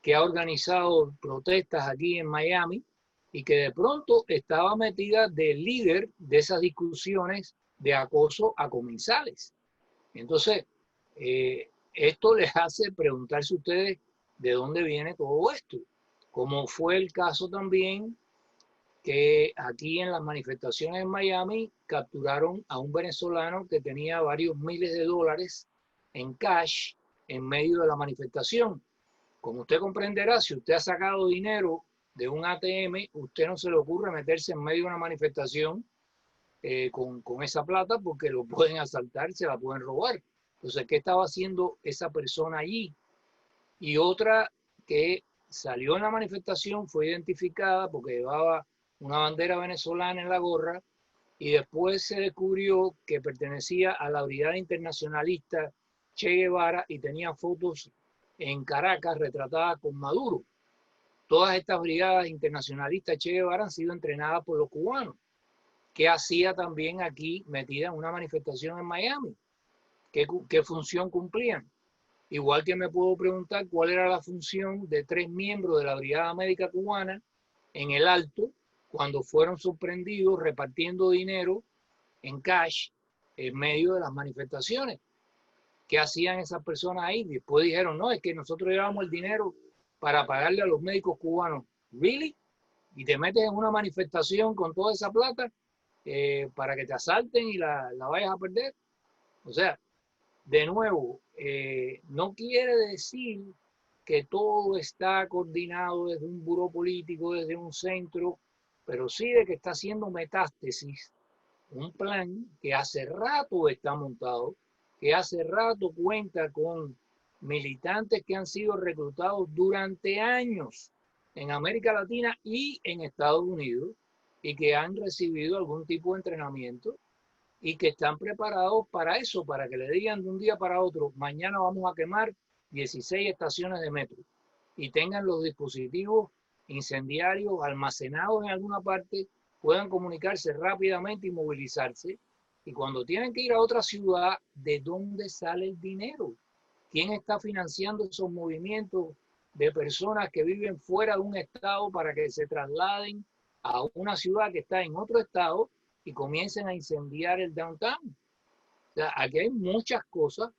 que ha organizado protestas aquí en Miami y que de pronto estaba metida de líder de esas discusiones de acoso a comensales. Entonces, esto les hace preguntarse a ustedes de dónde viene todo esto. Como fue el caso también que aquí en las manifestaciones en Miami capturaron a un venezolano que tenía varios miles de dólares en cash en medio de la manifestación. Como usted comprenderá, si usted ha sacado dinero de un ATM, usted no se le ocurre meterse en medio de una manifestación con esa plata porque lo pueden asaltar, se la pueden robar. Entonces, ¿qué estaba haciendo esa persona allí? Y otra que salió en la manifestación fue identificada porque llevaba una bandera venezolana en la gorra y después se descubrió que pertenecía a la Brigada Internacionalista Che Guevara y tenía fotos en Caracas retratadas con Maduro. Todas estas brigadas internacionalistas Che Guevara han sido entrenadas por los cubanos. ¿Qué hacía también aquí metida en una manifestación en Miami? ¿Qué función cumplían? Igual que me puedo preguntar cuál era la función de 3 miembros de la Brigada Médica Cubana en el Alto cuando fueron sorprendidos repartiendo dinero en cash en medio de las manifestaciones. ¿Qué hacían esas personas ahí? Después dijeron, no, es que nosotros llevamos el dinero para pagarle a los médicos cubanos. ¿Really? Y te metes en una manifestación con toda esa plata para que te asalten y la vayas a perder. O sea, de nuevo, no quiere decir que todo está coordinado desde un buró político, desde un centro, pero sí de que está haciendo metástasis un plan que hace rato está montado, que hace rato cuenta con militantes que han sido reclutados durante años en América Latina y en Estados Unidos y que han recibido algún tipo de entrenamiento y que están preparados para eso, para que le digan de un día para otro, mañana vamos a quemar 16 estaciones de metro y tengan los dispositivos incendiarios almacenados en alguna parte, puedan comunicarse rápidamente y movilizarse. Y cuando tienen que ir a otra ciudad, ¿de dónde sale el dinero? ¿Quién está financiando esos movimientos de personas que viven fuera de un estado para que se trasladen a una ciudad que está en otro estado y comiencen a incendiar el downtown? O sea, aquí hay muchas cosas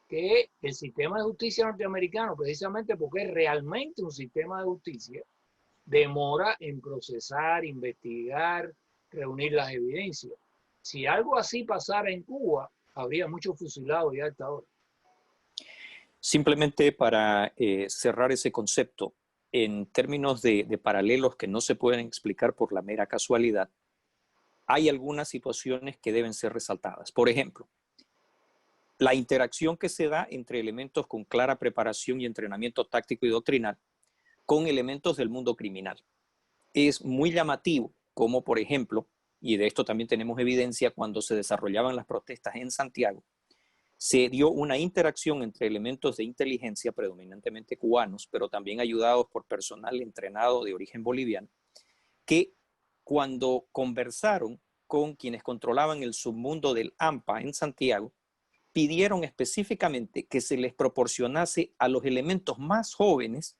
que el sistema de justicia norteamericano, precisamente porque es realmente un sistema de justicia, demora en procesar, investigar, reunir las evidencias. Si algo así pasara en Cuba, habría muchos fusilados ya a esta hora. Simplemente para cerrar ese concepto, en términos de paralelos que no se pueden explicar por la mera casualidad, hay algunas situaciones que deben ser resaltadas. Por ejemplo, la interacción que se da entre elementos con clara preparación y entrenamiento táctico y doctrinal con elementos del mundo criminal. Es muy llamativo como, por ejemplo, y de esto también tenemos evidencia cuando se desarrollaban las protestas en Santiago, se dio una interacción entre elementos de inteligencia predominantemente cubanos, pero también ayudados por personal entrenado de origen boliviano, que cuando conversaron con quienes controlaban el submundo del AMPA en Santiago, pidieron específicamente que se les proporcionase a los elementos más jóvenes,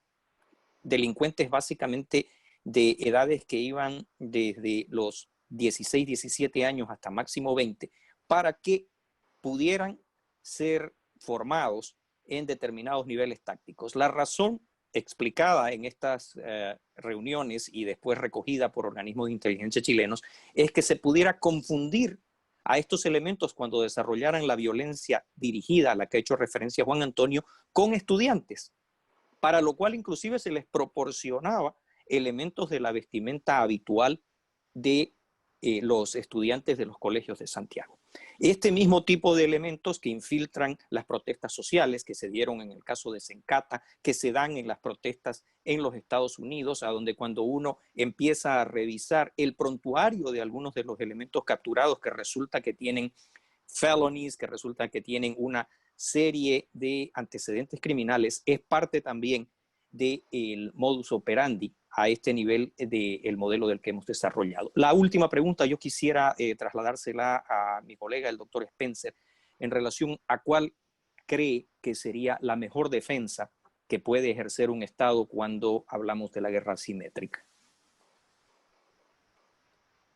delincuentes básicamente de edades que iban desde los 16, 17 años hasta máximo 20, para que pudieran ser formados en determinados niveles tácticos. La razón explicada en estas reuniones y después recogida por organismos de inteligencia chilenos es que se pudiera confundir a estos elementos cuando desarrollaran la violencia dirigida a la que ha hecho referencia Juan Antonio con estudiantes, para lo cual inclusive se les proporcionaba elementos de la vestimenta habitual de los estudiantes de los colegios de Santiago. Este mismo tipo de elementos que infiltran las protestas sociales que se dieron en el caso de Sencata, que se dan en las protestas en los Estados Unidos, a donde cuando uno empieza a revisar el prontuario de algunos de los elementos capturados que resulta que tienen felonies, que resulta que tienen una serie de antecedentes criminales, es parte también del modus operandi a este nivel del modelo del que hemos desarrollado. La última pregunta yo quisiera trasladársela a mi colega, el doctor Spencer, en relación a cuál cree que sería la mejor defensa que puede ejercer un Estado cuando hablamos de la guerra asimétrica.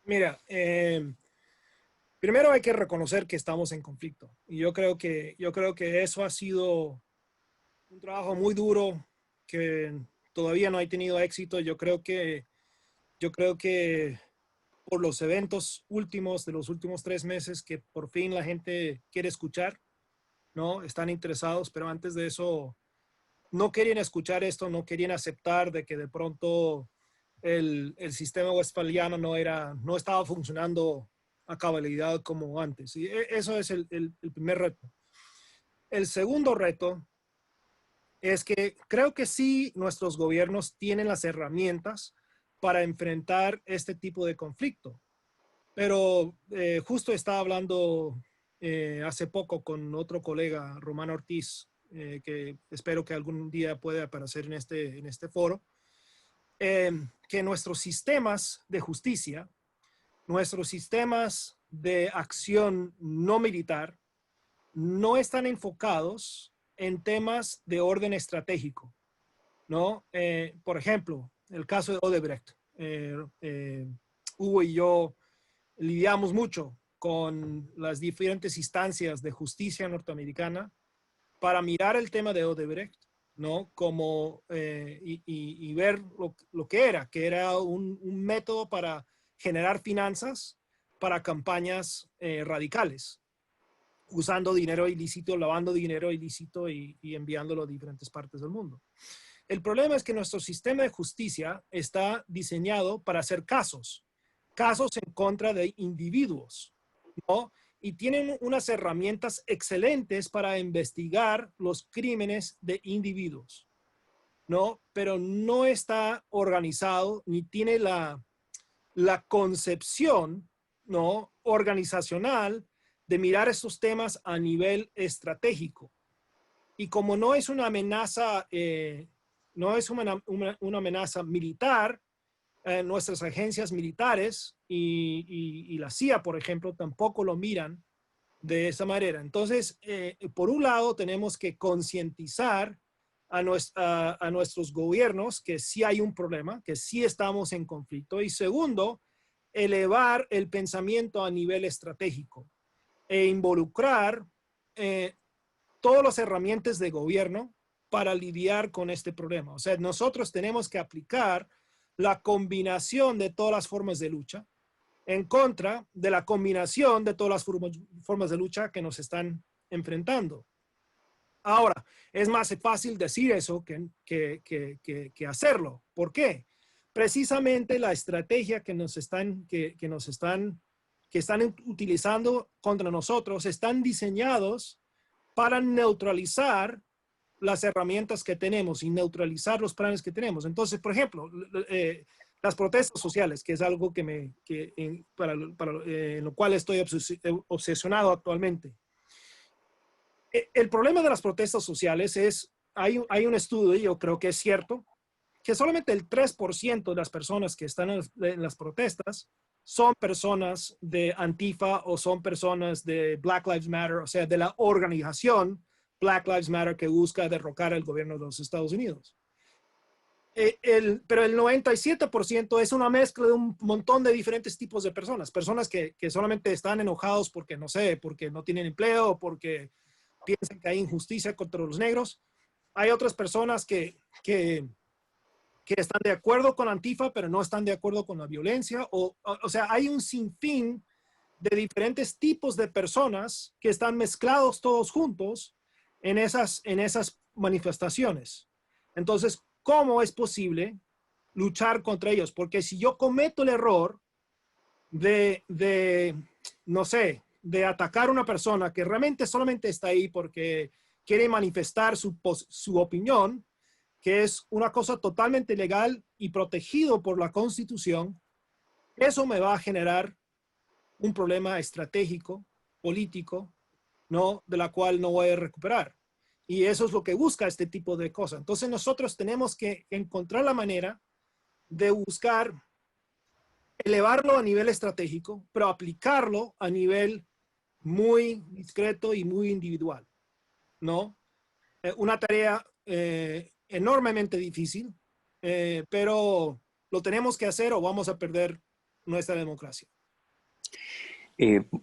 Mira, primero hay que reconocer que estamos en conflicto. Y yo creo que eso ha sido un trabajo muy duro que todavía no ha tenido éxito. Yo creo que por los eventos últimos de los últimos 3 meses que por fin la gente quiere escuchar, ¿no? Están interesados, pero antes de eso no querían escuchar esto, no querían aceptar de que de pronto el sistema westfaliano no estaba funcionando a cabalidad como antes. Y eso es el primer reto. El segundo reto es que creo que sí nuestros gobiernos tienen las herramientas para enfrentar este tipo de conflicto. Pero justo estaba hablando hace poco con otro colega, Román Ortiz, que espero que algún día pueda aparecer en este foro, que nuestros sistemas de justicia, nuestros sistemas de acción no militar, no están enfocados en temas de orden estratégico, ¿no? Por ejemplo, el caso de Odebrecht. Hugo y yo lidiamos mucho con las diferentes instancias de justicia norteamericana para mirar el tema de Odebrecht, ¿no? Como, y ver lo que era un método para generar finanzas para campañas radicales, usando dinero ilícito, lavando dinero ilícito y enviándolo a diferentes partes del mundo. El problema es que nuestro sistema de justicia está diseñado para hacer casos en contra de individuos, ¿no? Y tienen unas herramientas excelentes para investigar los crímenes de individuos, ¿no? Pero no está organizado ni tiene la concepción, ¿no?, organizacional de mirar estos temas a nivel estratégico. Y como no es una amenaza, no es una amenaza militar, nuestras agencias militares y la CIA, por ejemplo, tampoco lo miran de esa manera. Entonces, por un lado, tenemos que concientizar a nuestros gobiernos que sí hay un problema, que sí estamos en conflicto. Y segundo, elevar el pensamiento a nivel estratégico e involucrar todas las herramientas de gobierno para lidiar con este problema. O sea, nosotros tenemos que aplicar la combinación de todas las formas de lucha en contra de la combinación de todas las formas de lucha que nos están enfrentando. Ahora, es más fácil decir eso que hacerlo. ¿Por qué? Precisamente la estrategia que están utilizando contra nosotros están diseñados para neutralizar las herramientas que tenemos y neutralizar los planes que tenemos. Entonces, por ejemplo, las protestas sociales, que es algo en lo cual estoy obsesionado actualmente. El problema de las protestas sociales es, hay un estudio, y yo creo que es cierto, que solamente el 3% de las personas que están en las protestas son personas de Antifa o son personas de Black Lives Matter, o sea, de la organización Black Lives Matter que busca derrocar al gobierno de los Estados Unidos. Pero el 97% es una mezcla de un montón de diferentes tipos de personas. Personas que solamente están enojados porque, no sé, porque no tienen empleo o porque piensan que hay injusticia contra los negros. Hay otras personas que están de acuerdo con Antifa, pero no están de acuerdo con la violencia. O sea, hay un sinfín de diferentes tipos de personas que están mezclados todos juntos en esas manifestaciones. Entonces, ¿cómo es posible luchar contra ellos? Porque si yo cometo el error no sé, de atacar a una persona que realmente solamente está ahí porque quiere manifestar su opinión, que es una cosa totalmente legal y protegido por la Constitución, eso me va a generar un problema estratégico, político, ¿no? De la cual no voy a recuperar. Y eso es lo que busca este tipo de cosas. Entonces nosotros tenemos que encontrar la manera de buscar elevarlo a nivel estratégico, pero aplicarlo a nivel muy discreto y muy individual, ¿no? Una tarea enormemente difícil, pero lo tenemos que hacer o vamos a perder nuestra democracia.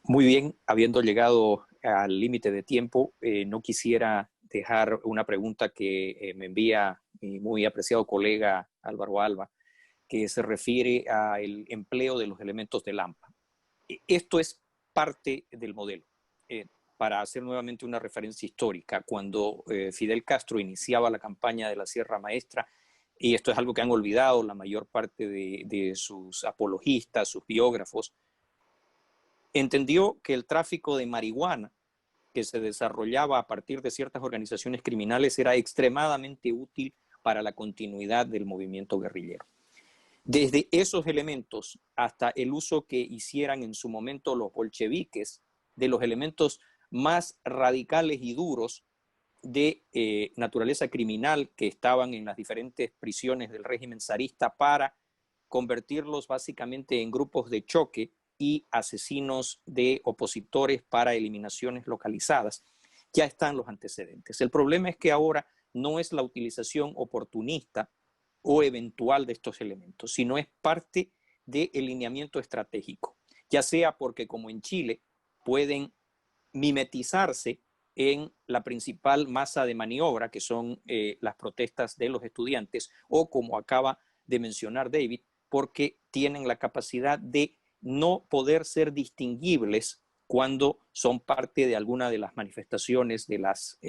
Muy bien, habiendo llegado al límite de tiempo, no quisiera dejar una pregunta que me envía mi muy apreciado colega Álvaro Alba, que se refiere al empleo de los elementos del AMPA. Esto es parte del modelo. Para hacer nuevamente una referencia histórica, cuando Fidel Castro iniciaba la campaña de la Sierra Maestra, y esto es algo que han olvidado la mayor parte de sus apologistas, sus biógrafos, entendió que el tráfico de marihuana que se desarrollaba a partir de ciertas organizaciones criminales era extremadamente útil para la continuidad del movimiento guerrillero. Desde esos elementos hasta el uso que hicieran en su momento los bolcheviques de los elementos más radicales y duros de naturaleza criminal que estaban en las diferentes prisiones del régimen zarista para convertirlos básicamente en grupos de choque y asesinos de opositores para eliminaciones localizadas. Ya están los antecedentes. El problema es que ahora no es la utilización oportunista o eventual de estos elementos, sino es parte del lineamiento estratégico, ya sea porque como en Chile pueden mimetizarse en la principal masa de maniobra, que son las protestas de los estudiantes, o como acaba de mencionar David, porque tienen la capacidad de no poder ser distinguibles cuando son parte de alguna de las manifestaciones, de las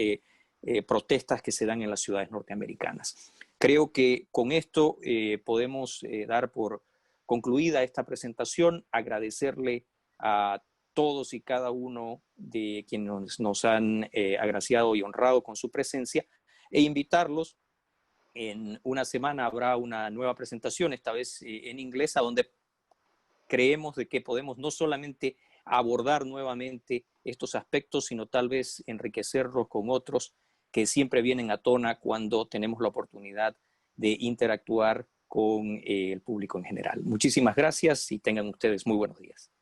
protestas que se dan en las ciudades norteamericanas. Creo que con esto podemos dar por concluida esta presentación, agradecerle a todos y cada uno de quienes nos han agraciado y honrado con su presencia e invitarlos. En una semana habrá una nueva presentación, esta vez en inglés, a donde creemos de que podemos no solamente abordar nuevamente estos aspectos, sino tal vez enriquecerlos con otros que siempre vienen a tona cuando tenemos la oportunidad de interactuar con el público en general. Muchísimas gracias y tengan ustedes muy buenos días.